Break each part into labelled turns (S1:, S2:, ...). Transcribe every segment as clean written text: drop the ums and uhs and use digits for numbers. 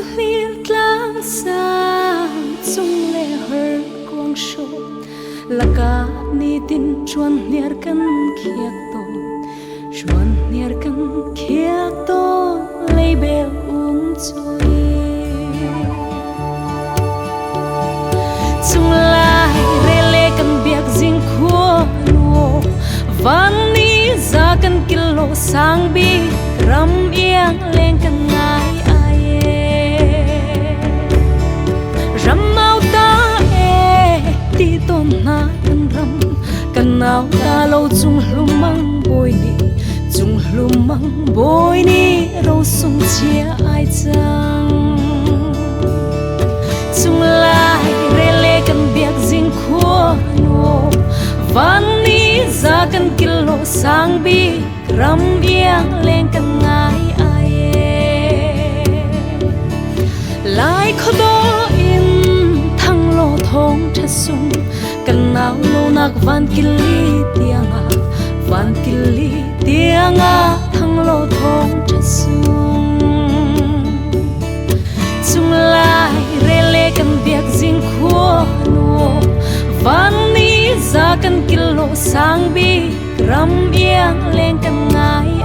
S1: liên lang sang chung lệ hở quang sô là cả ni tin chuan niar kan khia to lấy bèo uống trôi chung lai rê lê kan biak ding khua nuo van ni za kan kilo sang bi ram iang leng kan ngai ram mau ta ti ton na kan ram kan nau ta lo chung lumang boy ni ro sung chia ai chang chung lai re le kan biak jing khua no van ni za kan kilo sang bi ram iang leng kan ngai lai khodo in thang lo thong tha sung kan nau lo nak van kili tianga thang lo thong tha sung chung lai re le kan biak jing khua no van ni za kan kilo sang bi ram iang leng kan ngai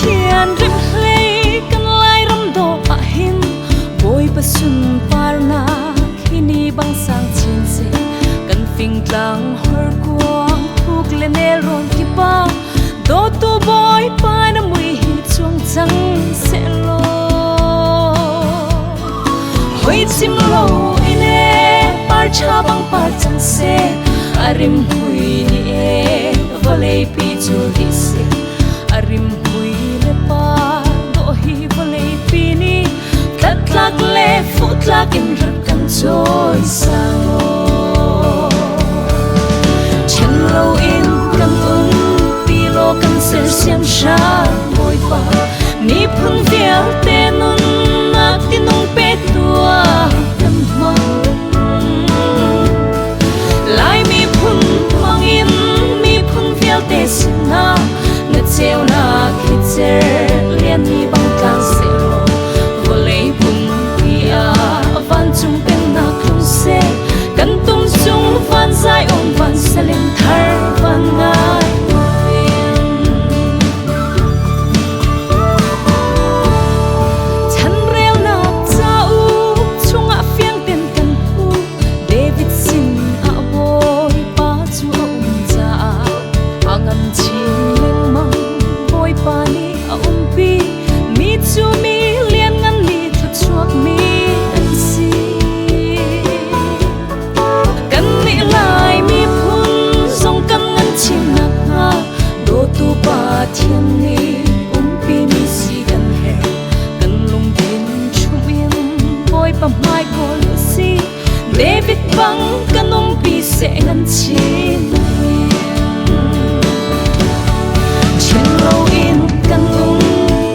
S1: thian rem hlei kan lai ram do a hin boy pasun parna khini bang sang chin se kan fing tlang hor kuang thuk le ne ron ki pa do tu boy pa na mui hi chuang chang se lo hoi chim lo ine par cha bang par chang se arim hui ni e volei pi chu di se arim tlak le futlak in ram kan choi sao chen lo in kan pi lo kan ser siam sha moi pa ni phun vial te nun nak tin nong pe tua kan ma lai mi phun mang in mi phun vial te sina na cheu na kitzer lian ni bang kan se chung pen na khung se kan tung chung van zai om van selen thar van ngai chan rel na chau chung a fiang ten kan hu David sin a boy pa chu cha angan chin leng mang boy pa ni a pi mi chu mi lian ngan li thu chuak mi thiên ni pi mi si kan he kan lung din chum in boy pa mai ko lu si David bang kan pi se ngan chin chen lo in kan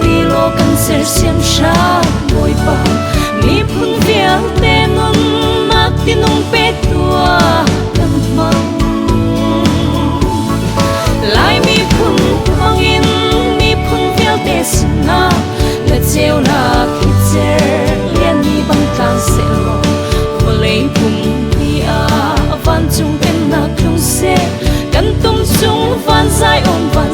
S1: pi lo kan ser siam sha boy pa mi phun vial te nun mak tin nong pe tua kan mang lai mi phun in mi phun vial te sina la cheu na kitzer lian ni bang tlang se lo volei bum ni a van chung pen na klung se kan tum chung van zai om van